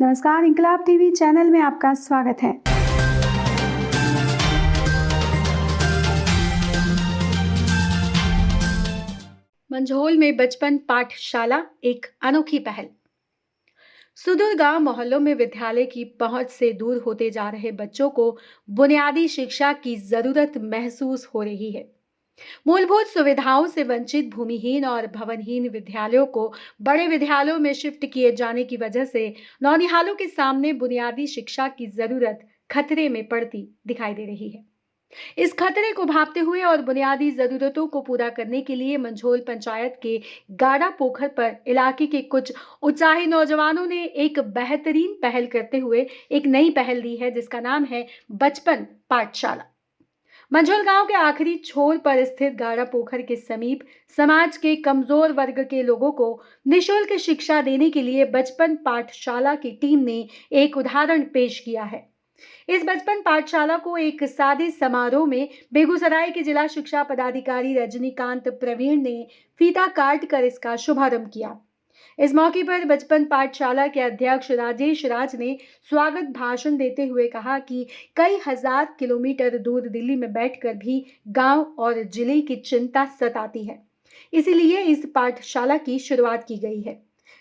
नमस्कार, इंकलाब TV channel में आपका स्वागत है। मंझोल में बचपन पाठशाला एक अनोखी पहल। सुदूर गांव मोहल्लों में विद्यालय की पहुंच से दूर होते जा रहे बच्चों को बुनियादी शिक्षा की जरूरत महसूस हो रही है। मूलभूत सुविधाओं से वंचित भूमिहीन और भवनहीन विद्यालयों को बड़े विद्यालयों में शिफ्ट किए जाने की वजह से नौनिहालों के सामने बुनियादी शिक्षा की जरूरत खतरे में पड़ती दिखाई दे रही है। इस खतरे को भांपते हुए और बुनियादी जरूरतों को पूरा करने के लिए मंझोल पंचायत के गाड़ा पोखर पर इलाके के कुछ उत्साही नौजवानों ने एक बेहतरीन पहल करते हुए एक नई पहल दी है, जिसका नाम है बचपन पाठशाला। मंझोल गांव के आखिरी छोर पर स्थित गाड़ा पोखर के समीप समाज के कमजोर वर्ग के लोगों को निःशुल्क शिक्षा देने के लिए बचपन पाठशाला की टीम ने एक उदाहरण पेश किया है। इस बचपन पाठशाला को एक सादे समारोह में बेगूसराय के जिला शिक्षा पदाधिकारी रजनीकांत प्रवीण ने फीता काट कर इसका शुभारंभ किया। इस मौके पर बचपन पाठशाला के अध्यक्ष राजेश राज ने स्वागत भाषण देते हुए कहा कि कई हजार किलोमीटर दूर दिल्ली में बैठकर भी गांव और जिले की चिंता सताती है, इसीलिए इस पाठशाला की शुरुआत की गई है।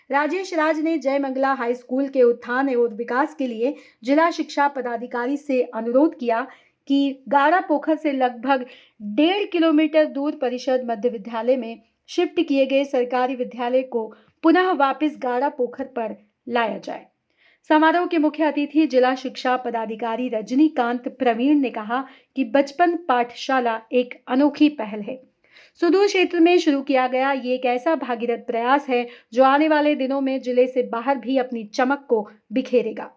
राजेश राज ने जय मंगला हाई स्कूल के उत्थान एवं विकास के लिए जिला शिक्षा पदाधिकारी से अनुरोध किया कि गाड़ा पोखर से लगभग 1.5 किलोमीटर दूर परिषद मध्य विद्यालय में शिफ्ट किए गए सरकारी विद्यालय को पुनः वापस गाड़ा पोखर पर लाया जाए। समारोह के मुख्य अतिथि जिला शिक्षा पदाधिकारी रजनीकांत प्रवीण ने कहा कि बचपन पाठशाला एक अनोखी पहल है। सुदूर क्षेत्र में शुरू किया गया ये एक ऐसा भागीरथ प्रयास है जो आने वाले दिनों में जिले से बाहर भी अपनी चमक को बिखेरेगा।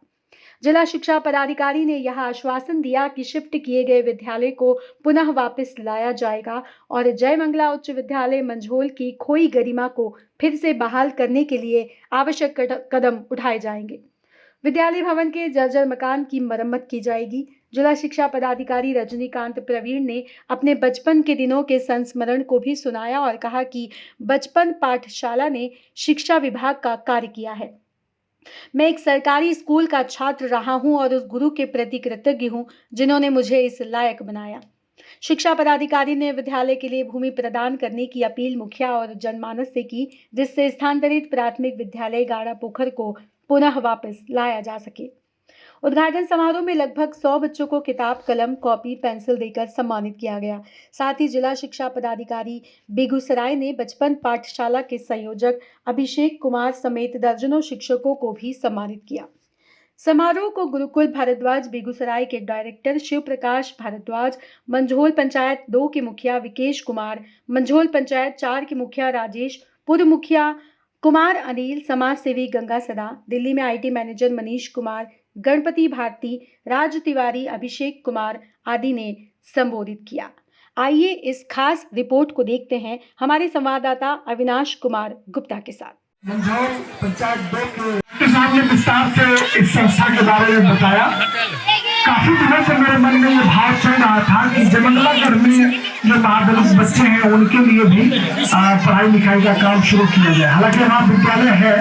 जिला शिक्षा पदाधिकारी ने यह आश्वासन दिया कि शिफ्ट किए गए विद्यालय को पुनः वापस लाया जाएगा और जय मंगला उच्च विद्यालय मंझोल की खोई गरिमा को फिर से बहाल करने के लिए आवश्यक कदम उठाए जाएंगे। विद्यालय भवन के जर्जर मकान की मरम्मत की जाएगी। जिला शिक्षा पदाधिकारी रजनीकांत प्रवीण ने अपने बचपन के दिनों के संस्मरण को भी सुनाया और कहा कि बचपन पाठशाला ने शिक्षा विभाग का कार्य किया है। मैं एक सरकारी स्कूल का छात्र रहा हूं और उस गुरु के प्रति कृतज्ञ हूं जिन्होंने मुझे इस लायक बनाया। शिक्षा पदाधिकारी ने विद्यालय के लिए भूमि प्रदान करने की अपील मुखिया और जनमानस से की, जिससे स्थानांतरित प्राथमिक विद्यालय गाड़ा पोखर को पुनः वापस लाया जा सके। उद्घाटन समारोह में लगभग 100 बच्चों को किताब, कलम, कॉपी, पेंसिल देकर सम्मानित किया गया। साथ ही जिला शिक्षा पदाधिकारी बेगूसराय ने बचपन पाठशाला के संयोजक अभिषेक कुमार समेत दर्जनों शिक्षकों को भी सम्मानित किया। समारोह को गुरुकुल भारद्वाज बेगूसराय के डायरेक्टर शिव प्रकाश भारद्वाज, मंझोल पंचायत 2 के मुखिया विकेश कुमार, मंझोल पंचायत 4 के मुखिया राजेश, पूर्व मुखिया कुमार अनिल, समाज सेवी गंगा सदा, दिल्ली में IT मैनेजर मनीष कुमार, गणपति भारती, राज तिवारी, अभिषेक कुमार आदि ने संबोधित किया। आइए इस खास रिपोर्ट को देखते हैं हमारे संवाददाता अविनाश कुमार गुप्ता के साथ। मंझोल पंचायत 2 के सामने विस्तार से इस संस्था के बारे में बताया। काफी दिनों से मेरे मन में ये भाव चल रहा था कि जयमंगला घर में जो महादलित बच्चे हैं उनके लिए भी पढ़ाई लिखाई का काम शुरू किया जाए। हालांकि वहाँ विद्यालय है,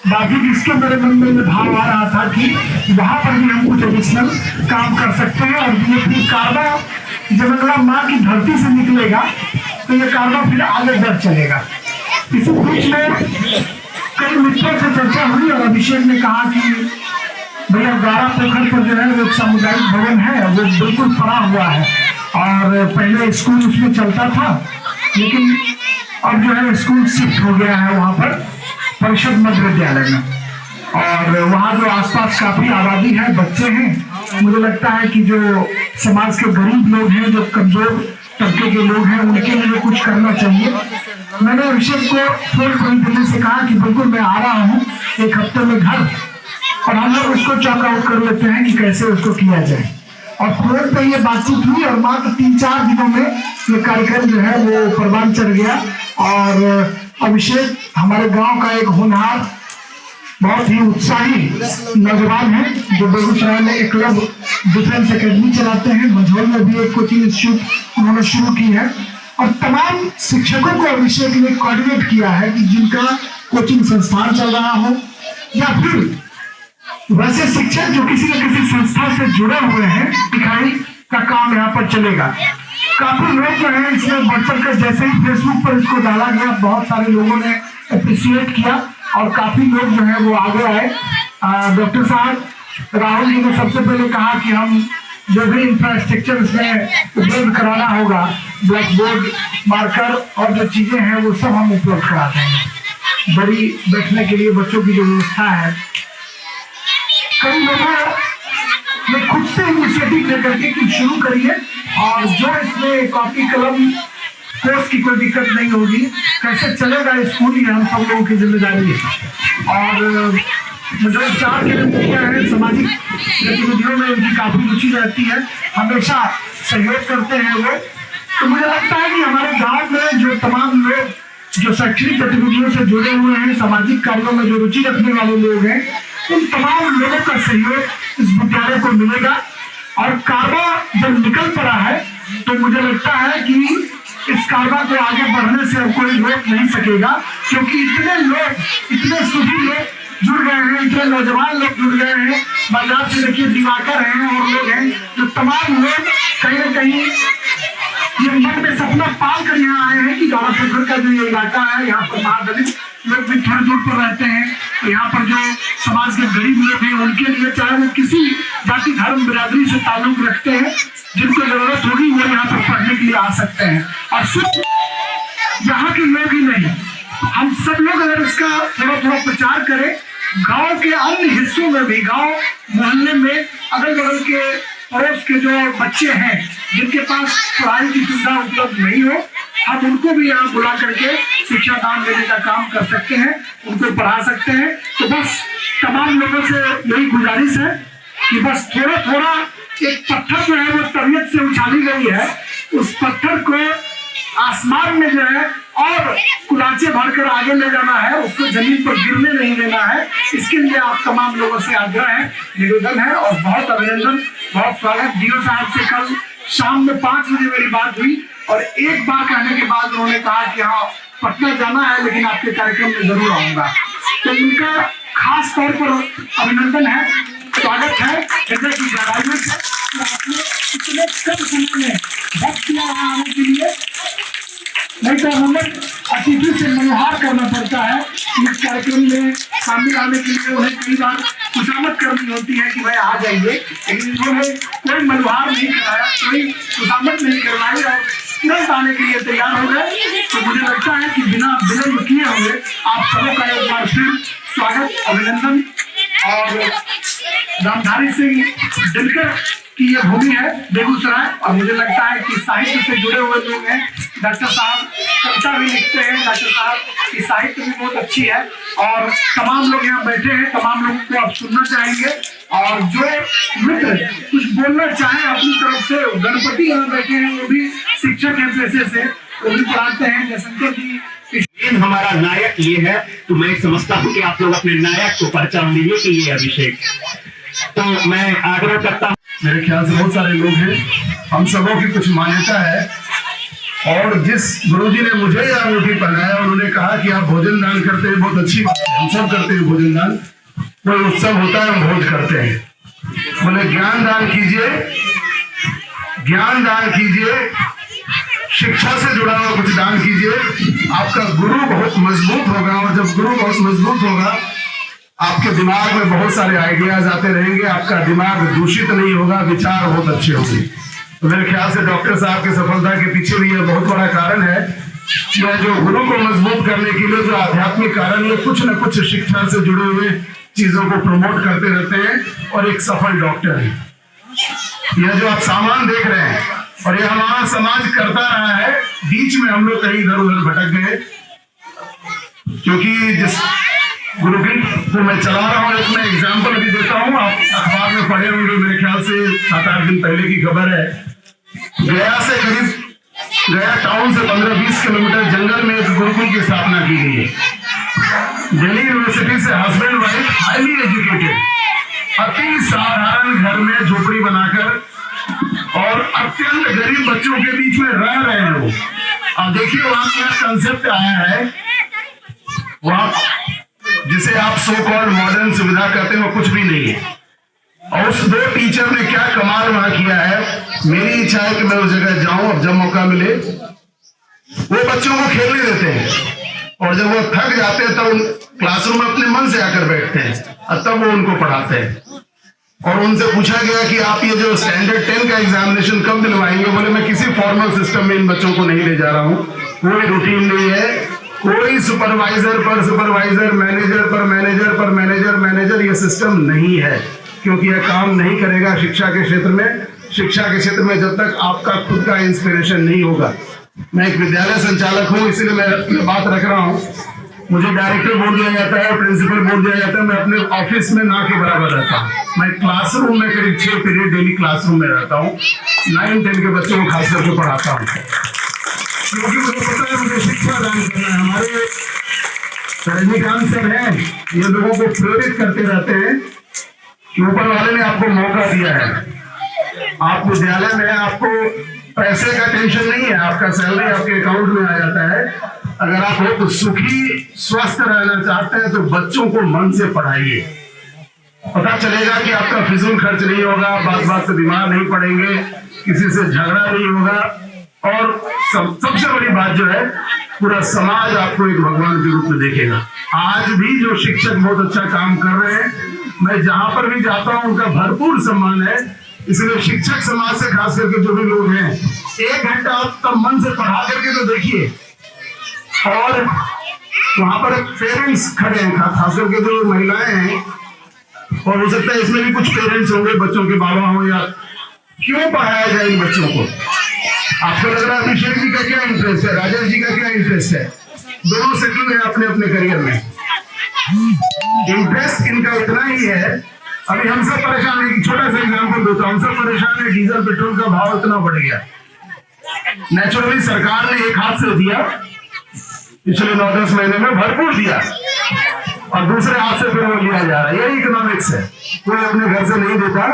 बाकी इसके मेरे मन में ये भाव आ रहा था कि वहाँ पर भी हम कुछ एडिशनल काम कर सकते हैं और ये फिर कारवा जयमंगला माँ की धरती से निकलेगा तो ये कारवा फिर आगे बढ़ चलेगा। इसी बीच में कई मित्रों से चर्चा हुई और अभिषेक ने कहा कि भैया गाड़ा पोखर पर जो है वो सामुदायिक भवन है, वो बिल्कुल पड़ा हुआ है और पहले स्कूल उसमें चलता था, लेकिन अब जो है स्कूल शिफ्ट हो गया है वहाँ पर परिषद मध्य विद्यालय में और वहाँ जो आसपास काफी आबादी है, बच्चे हैं। मुझे लगता है कि जो समाज के गरीब लोग हैं, जो कमजोर तबके के लोग हैं, उनके लिए कुछ करना चाहिए। मैंने अभिषेक को फोन पर दिल्ली से कहा कि बिल्कुल मैं आ रहा हूँ एक हफ्ते में घर और हम लोग उसको चॉक आउट कर लेते हैं कि कैसे उसको किया जाए। और फोन पे ये बातचीत हुई और मात्र 3-4 दिनों में ये कार्यक्रम जो है वो परवान चढ़ गया। और अभिषेक हमारे गांव का एक होनहार, बहुत ही उत्साही नौजवान है जो बेगूसराय में एकलव्य डिफेंस एकेडमी चलाते हैं। मंझोल में भी एक कोचिंग इंस्टीट्यूट उन्होंने शुरू की है और तमाम शिक्षकों को अभिषेक ने कोऑर्डिनेट किया है कि जिनका कोचिंग संस्थान चल रहा हो या फिर वैसे शिक्षक जो किसी न किसी संस्था से जुड़े हुए हैं, दिखाई का काम यहाँ पर चलेगा। काफी लोग जो है इसमें बढ़ चढ़ कर, जैसे ही फेसबुक पर इसको डाला गया, बहुत सारे लोगों ने अप्रिशिएट किया और काफी लोग जो है वो आगे आए। डॉक्टर साहब राहुल जी ने सबसे पहले कहा कि हम जो भी इंफ्रास्ट्रक्चर इसमें उपलब्ध कराना होगा, ब्लैक बोर्ड, मार्कर और जो चीजें हैं वो सब हम उपलब्ध करा देंगे। बड़ी बैठने के लिए बच्चों की जो व्यवस्था है, कई लोगों ने खुद से इनिशिएटिव लेकर के कि शुरू करिए और जो इसमें कॉपी कलम कोर्स की कोई दिक्कत नहीं होगी, कैसे चलेगा स्कूल, ये हम सब लोगों की जिम्मेदारी है। और मुझे 4 के मुखिया है, सामाजिक गतिविधियों में उनकी काफी रुचि रहती है, हमेशा सहयोग करते हैं वो। तो मुझे लगता है कि हमारे गांव में जो तमाम लोग जो शैक्षणिक गतिविधियों से जुड़े हुए हैं, सामाजिक कार्यों में जो रुचि रखने वाले लोग हैं, उन तमाम लोगों का सहयोग इस विद्यालय को मिलेगा। और कारवा जब निकल पड़ा है तो मुझे लगता है कि इस कारवा को आगे बढ़ने से अब कोई रोक नहीं सकेगा, क्योंकि इतने लोग, इतने सभी लोग जुड़ गए हैं, इतने नौजवान लोग जुड़ गए हैं। बाजार से देखिए दिवाकर हैं और लोग हैं, जो तमाम लोग कहीं न कहीं ये मन में सपना पाल कर यहाँ आए हैं कि दौरा पोखर का जो ये इलाका है, यहाँ पर महादलित लोग भी थोड़ी दूर पर रहते हैं। तो यहाँ पर जो समाज के गरीब लोग हैं, उनके लिए, चाहे वो किसी जाति धर्म बिरादरी से ताल्लुक रखते हैं, जिनको जरूरत होगी वो यहाँ पर पढ़ने के लिए आ सकते हैं। और सिर्फ यहाँ के लोग ही नहीं, हम सब लोग अगर इसका थोड़ा थोड़ा प्रचार करें, गांव के अन्य हिस्सों में भी, गांव मोहल्ले में अगल बगल के पड़ोस के जो बच्चे हैं जिनके पास पढ़ाई की सुविधा उपलब्ध नहीं हो, हम उनको भी यहाँ बुला करके शिक्षा दान देने का काम कर सकते हैं, उनको पढ़ा सकते हैं। तो बस तमाम लोगों से यही गुजारिश है कि बस थोड़ा थोड़ा एक पत्थर जो है वो तबीयत से उछाली गई है, उस पत्थर को आसमान में जो है और कुलाचे भरकर आगे ले जाना है, उसको जमीन पर गिरने नहीं देना है। इसके लिए आप तमाम लोगों से आग्रह है, निवेदन है और बहुत अभिनंदन, बहुत स्वागत। डीओ साहब से कल शाम में 5 बजे मेरी बात हुई और एक बार कहने के बाद उन्होंने कहा कि हाँ पटना जाना है लेकिन आपके कार्यक्रम में जरूर आऊंगा। तो उनका खास तौर पर अभिनंदन है, स्वागत है। हृदय की गहराइयों से आपने इतने कम समय में वक्त दिया आने के लिए, नहीं तो हमें अतिथि से मनोहार करना पड़ता है। इस कार्यक्रम में शामिल आने के लिए उन्हें कई बार खुशामद करनी होती है कि भाई आ जाइए, लेकिन इन्होंने कोई मनोहार नहीं कराया, कोई खुशामद नहीं करवाई और तुरंत आने के लिए तैयार हो गए। तो मुझे लगता है कि बिना विलंब किए हुए आप सबों का एक बार फिर स्वागत, अभिनंदन। और रामधारी सिंह दिनकर की ये भूमि है बेगूसराय, और मुझे लगता है कि साहित्य से जुड़े हुए लोग हैं। डॉक्टर साहब कविता भी लिखते हैं, डॉक्टर साहब की साहित्य भी बहुत अच्छी है और तमाम लोग यहाँ बैठे हैं, तमाम लोगों को आप सुनना चाहेंगे। और जो मित्र कुछ बोलना चाहे अपनी तरफ से, गणपति यहाँ बैठे हैं, वो भी शिक्षक है पेशे से, वो भी पढ़ाते हैं। जयशंकर जी हमारा नायक ये है, तो मैं समझता हूँ कि आप लोग अपने नायक को पहचान लीजिए कि ये अभिषेक। तो मैं आग्रह करता हूँ, मेरे ख्याल से बहुत सारे लोग हैं, हम सबों की कुछ मान्यता है। और जिस गुरुजी ने मुझे यह अंगूठी पहनाया, उन्होंने कहा कि आप भोजन दान करते हैं, बहुत अच्छी बात है, हम सब करते हैं भोजन दान। कोई उत्सव होता है हम भोज करते हैं। बोले ज्ञान दान कीजिए, ज्ञान दान कीजिए, शिक्षा से जुड़ा हुआ कुछ दान कीजिए, आपका गुरु बहुत मजबूत होगा। और जब गुरु बहुत मजबूत होगा, आपके दिमाग में बहुत सारे आइडियाज आते रहेंगे, आपका दिमाग दूषित नहीं होगा, विचार बहुत अच्छे होंगे। तो मेरे ख्याल से डॉक्टर साहब की सफलता के पीछे भी यह बहुत बड़ा कारण है। यह जो गुरु को मजबूत करने के लिए जो आध्यात्मिक कारण, ये कुछ न कुछ शिक्षा से जुड़े हुए चीजों को प्रमोट करते रहते हैं और एक सफल डॉक्टर है। यह जो आप सामान देख रहे हैं और ये हमारा समाज करता रहा है, बीच में हम लोग कहीं इधर उधर भटक गए, क्योंकि जिस गुरुकुल को मैं चला रहा हूँ, एक मैं एग्जाम्पल भी देता हूँ, आप अखबार में पढ़े होंगे, मेरे ख्याल से 7-8 दिन पहले की खबर है। गया से करीब, गया टाउन से 15-20 किलोमीटर जंगल में एक गुरुकुल की स्थापना की गई है। दिल्ली यूनिवर्सिटी से हस्बैंड वाइफ, हाईली एजुकेटेड, अति साधारण घर में झोपड़ी बनाकर और अत्यंत गरीब बच्चों के बीच में रह रहे हैं वो। अब देखिए वहां का कंसेप्ट आया है, वहां जिसे आप सो कॉल्ड मॉडर्न सुविधा कहते हैं वो कुछ भी नहीं है। और उस 2 टीचर ने क्या कमाल वहां किया है, मेरी इच्छा है कि मैं उस जगह जाऊं और जब मौका मिले। वो बच्चों को खेलने देते हैं और जब वो थक जाते हैं तब क्लासरूम में अपने मन से आकर बैठते हैं और तब वो उनको पढ़ाते हैं। और उनसे पूछा गया कि आप ये जो स्टैंडर्ड 10 का एग्जामिनेशन कब दिलवाएंगे, बोले मैं किसी फॉर्मल सिस्टम में इन बच्चों को नहीं ले जा रहा हूँ, कोई रूटीन नहीं है, कोई सुपरवाइजर पर सुपरवाइजर, मैनेजर पर मैनेजर पर मैनेजर ये सिस्टम नहीं है, क्योंकि यह काम नहीं करेगा शिक्षा के क्षेत्र में। शिक्षा के क्षेत्र में जब तक आपका खुद का इंस्पिरेशन नहीं होगा। मैं एक विद्यालय संचालक हूँ, इसलिए मैं बात रख रहा हूँ। मुझे डायरेक्टर बोर्ड दिया जाता है, प्रिंसिपल बोर्ड दिया जाता है, मैं अपने ऑफिस में ना के बराबर रहता हूँ। मैं क्लासरूम में करीब 6 पीरियड डेली क्लासरूम में रहता हूँ, 9-10 के बच्चों को खास करके पढ़ाता हूँ, क्योंकि मुझे पता है मुझे शिक्षा दान करना है। हमारे रजनीकांत सर हैं, ये लोगों को प्रेरित करते रहते हैं कि ऊपर वाले ने आपको मौका दिया है, आप विद्यालय में, आपको पैसे का टेंशन नहीं है, आपका सैलरी आपके अकाउंट में आ जाता है। अगर आप बहुत सुखी स्वस्थ रहना चाहते हैं तो बच्चों को मन से पढ़ाइए, पता चलेगा कि आपका फिजूल खर्च नहीं होगा, बात बात से बीमार नहीं पड़ेंगे, किसी से झगड़ा नहीं होगा, और सबसे बड़ी बात जो है, पूरा समाज आपको एक भगवान के रूप में देखेगा। आज भी जो शिक्षक बहुत अच्छा काम कर रहे हैं, मैं जहां पर भी जाता हूं उनका भरपूर सम्मान है। इसलिए शिक्षक समाज से खास करके जो भी लोग हैं, 1 घंटा आप तब मन से पढ़ा करके तो देखिए। और वहां पर पेरेंट्स खड़े हैं, खास करके जो महिलाएं हैं, और हो सकता है इसमें भी कुछ पेरेंट्स होंगे, बच्चों के बाबा हो, या क्यों पढ़ाया जाए इन बच्चों को। आपको लग रहा है अभिषेक जी का क्या इंटरेस्ट है, राजेश जी का क्या इंटरेस्ट है, दोनों सेटल है अपने अपने करियर में। इंटरेस्ट इनका इतना ही है, अभी हम सब परेशान है, छोटा सा एग्जाम्पल देता हूं, हम सब परेशान है, डीजल पेट्रोल का भाव इतना बढ़ गया। नेचुरली सरकार ने एक हाथ से दिया, पिछले 9-10 महीने में भरपूर दिया, और दूसरे हाथ से फिर वो लिया जा रहा है। यही इकोनॉमिक्स है, कोई अपने घर से नहीं देता।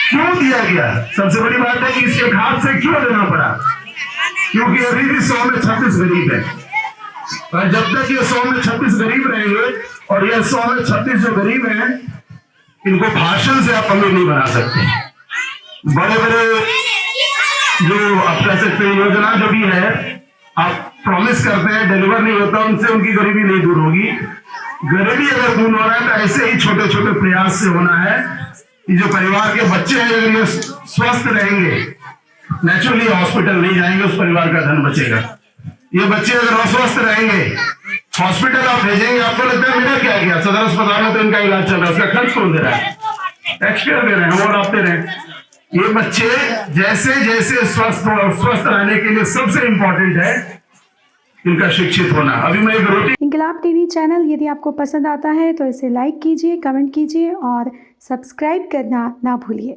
क्यों दिया गया? सबसे बड़ी बात है कि इस एक हाथ से क्यों देना पड़ा, क्योंकि अभी भी 100 में 36 गरीब है, और जब तक ये 100 में 36 गरीब रहेंगे, और ये 100 में 36 जो गरीब हैं, इनको भाषण से आप अमीर नहीं बना सकते। बड़े बड़े जो आप कह सकते हैं योजना जो भी है, आप प्रॉमिस करते हैं, डिलीवर नहीं होता, उनसे उनकी गरीबी नहीं दूर होगी। गरीबी अगर दूर हो रहा है तो ऐसे ही छोटे छोटे प्रयास से होना है। ये जो परिवार के बच्चे हैं, अगर ये स्वस्थ रहेंगे, नेचुरली हॉस्पिटल नहीं जाएंगे, उस परिवार का धन बचेगा। ये बच्चे अगर अस्वस्थ रहेंगे, हॉस्पिटल आप भेजेंगे, आपको लगता है मेरा क्या गया, सदर अस्पताल में तो इनका इलाज चल रहा है, उसका खर्च कौन दे रहा है, टैक्स पेयर दे रहे हैं, और आप दे रहे हैं। ये बच्चे जैसे जैसे स्वस्थ हो, स्वस्थ रहने के लिए सबसे इंपॉर्टेंट है इनका शिक्षित होना। अभी मैं एक रोटी इंकलाब टीवी चैनल यदि आपको पसंद आता है तो इसे लाइक कीजिए, कमेंट कीजिए और सब्सक्राइब करना ना भूलिए।